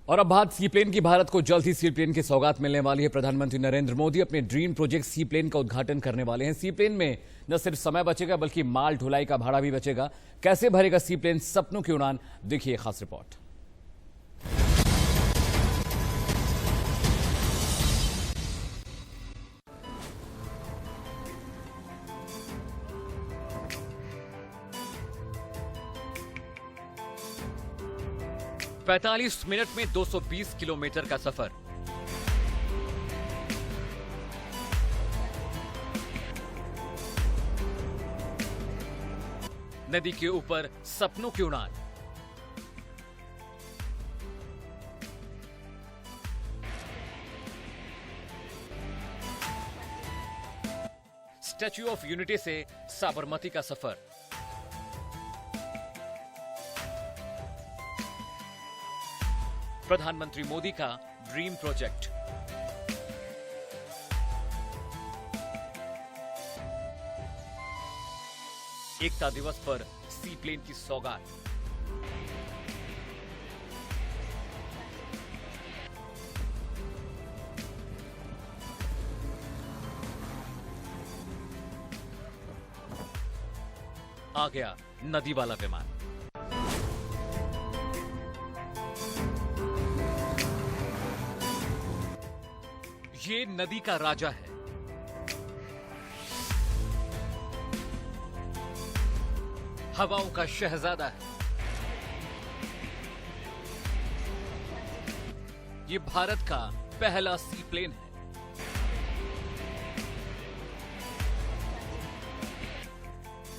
और अब बात सी प्लेन की। भारत को जल्द ही सी प्लेन की सौगात मिलने वाली है। प्रधानमंत्री नरेंद्र मोदी अपने ड्रीम प्रोजेक्ट सी प्लेन का उद्घाटन करने वाले हैं। सी प्लेन में न सिर्फ समय बचेगा बल्कि माल ढुलाई का भाड़ा भी बचेगा। कैसे भरेगा सी प्लेन सपनों की उड़ान, देखिए खास रिपोर्ट। पैंतालीस मिनट में 220 किलोमीटर का सफर। नदी के ऊपर सपनों की उड़ान। स्टैच्यू ऑफ यूनिटी से साबरमती का सफर। प्रधानमंत्री मोदी का ड्रीम प्रोजेक्ट। एकता दिवस पर सी प्लेन की सौगात। आ गया नदी वाला विमान। ये नदी का राजा है। हवाओं का शहजादा है। ये भारत का पहला सी प्लेन है।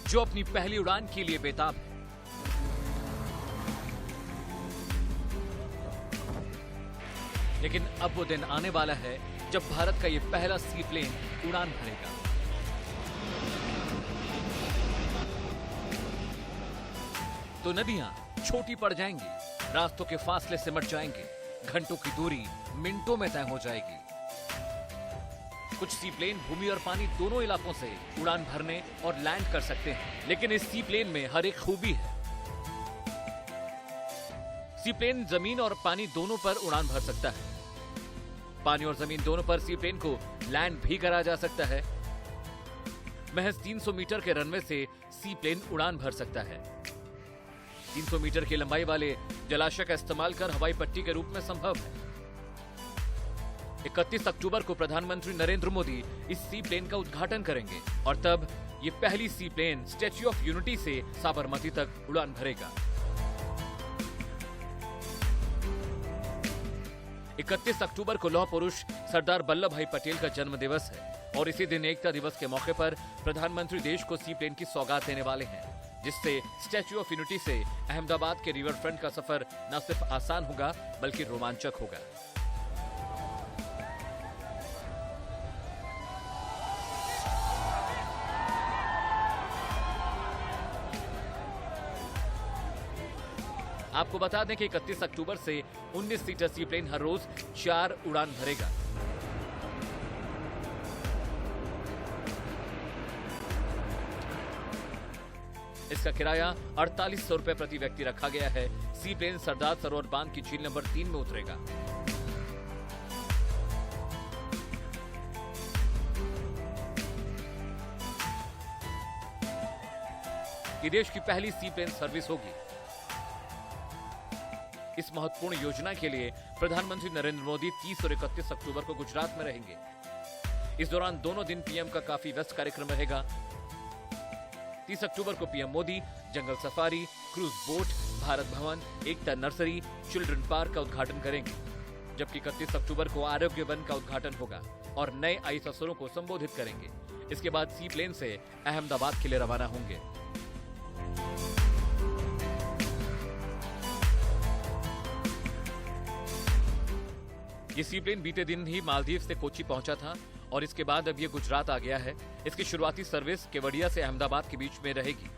जो अपनी पहली उड़ान के लिए बेताब है। लेकिन अब वो दिन आने वाला है जब भारत का ये पहला सी प्लेन उड़ान भरेगा। तो नदियां छोटी पड़ जाएंगी, रास्तों के फासले सिमट जाएंगे, घंटों की दूरी मिनटों में तय हो जाएगी। कुछ सी प्लेन भूमि और पानी दोनों इलाकों से उड़ान भरने और लैंड कर सकते हैं, लेकिन इस सी प्लेन में हर एक खूबी है। सी प्लेन जमीन और पानी दोनों पर उड़ान भर सकता है। पानी और जमीन दोनों पर सी प्लेन को लैंड भी करा जा सकता है। महज 300 मीटर के रनवे से सी प्लेन उड़ान भर सकता है। 300 मीटर की लंबाई वाले जलाशय का इस्तेमाल कर हवाई पट्टी के रूप में संभव है। 31 अक्टूबर को प्रधानमंत्री नरेंद्र मोदी इस सी प्लेन का उद्घाटन करेंगे और तब ये पहली सी प्लेन स्टैच्यू ऑफ यूनिटी से साबरमती तक उड़ान भरेगा। 31 अक्टूबर को लौह पुरुष सरदार वल्लभ भाई पटेल का जन्म दिवस है और इसी दिन एकता दिवस के मौके पर प्रधानमंत्री देश को सी प्लेन की सौगात देने वाले हैं, जिससे स्टैच्यू ऑफ यूनिटी से अहमदाबाद के रिवर फ्रंट का सफर न सिर्फ आसान होगा बल्कि रोमांचक होगा। आपको बता दें कि 31 अक्टूबर से 19 सीटर सी प्लेन हर रोज 4 उड़ान भरेगा। इसका किराया 4800 रुपए प्रति व्यक्ति रखा गया है। सी प्लेन सरदार सरोवर बांध की झील नंबर 3 में उतरेगा। ये देश की पहली सी प्लेन सर्विस होगी। इस महत्वपूर्ण योजना के लिए प्रधानमंत्री नरेंद्र मोदी 30 और 31 अक्टूबर को गुजरात में रहेंगे। इस दौरान दोनों दिन पीएम का काफी व्यस्त कार्यक्रम रहेगा। 30 अक्टूबर को पीएम मोदी जंगल safari, cruise boat, Bharat Bhavan, एकता नर्सरी, चिल्ड्रन पार्क का उद्घाटन करेंगे, जबकि 31 अक्टूबर को आरोग्य वन का उद्घाटन होगा और नए आईएएस अफसरों को संबोधित करेंगे। इसके बाद सी प्लेन से अहमदाबाद के लिए रवाना होंगे। ये सी प्लेन बीते दिन ही मालदीव से कोच्चि पहुंचा था और इसके बाद अब ये गुजरात आ गया है। इसकी शुरुआती सर्विस केवड़िया से अहमदाबाद के बीच में रहेगी।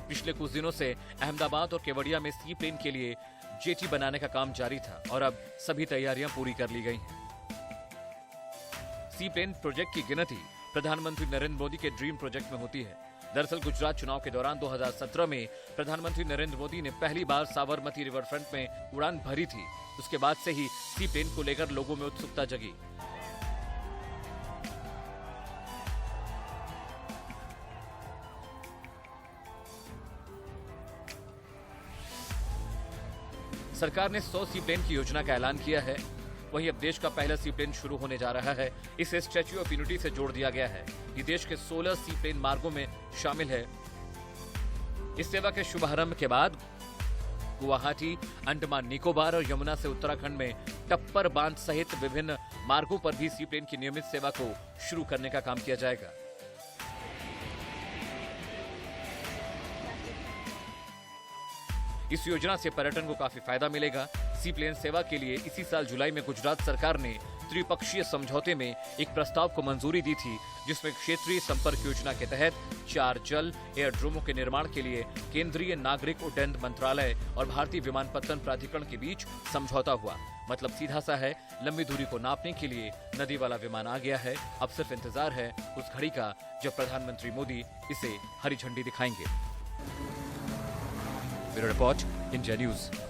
पिछले कुछ दिनों से अहमदाबाद और केवड़िया में सी प्लेन के लिए जेटी बनाने का काम जारी था और अब सभी तैयारियां पूरी कर ली गई हैं। सी प्लेन प्रोजेक्ट की गिनती प्रधानमंत्री नरेंद्र मोदी के ड्रीम प्रोजेक्ट में होती है। दरअसल गुजरात चुनाव के दौरान 2017 में प्रधानमंत्री नरेंद्र मोदी ने पहली बार साबरमती रिवर फ्रंट में उड़ान भरी थी। उसके बाद से ही सी प्लेन को लेकर लोगों में उत्सुकता जगी। सरकार ने 100 सी प्लेन की योजना का ऐलान किया है। वहीं अब देश का पहला सी प्लेन शुरू होने जा रहा है। इसे स्टैच्यू ऑफ यूनिटी से जोड़ दिया गया है। ये देश के 16 सी प्लेन मार्गों में शामिल है। इस सेवा के शुभारंभ के बाद गुवाहाटी, अंडमान निकोबार और यमुना से उत्तराखंड में टप्पर बांध सहित विभिन्न मार्गों पर भी सी प्लेन की नियमित सेवा को शुरू करने का काम किया जाएगा। इस योजना से पर्यटन को काफी फायदा मिलेगा। सी प्लेन सेवा के लिए इसी साल जुलाई में गुजरात सरकार ने त्रिपक्षीय समझौते में एक प्रस्ताव को मंजूरी दी थी, जिसमें क्षेत्रीय संपर्क योजना के तहत 4 जल एयरड्रोमों के निर्माण के लिए केंद्रीय नागरिक उड्डयन मंत्रालय और भारतीय विमानपत्तन प्राधिकरण के बीच समझौता हुआ। मतलब सीधा सा है, लंबी दूरी को नापने के लिए नदी वाला विमान आ गया है। अब सिर्फ इंतजार है उस घड़ी का जब प्रधानमंत्री मोदी इसे हरी झंडी दिखाएंगे। Bureau report, India news.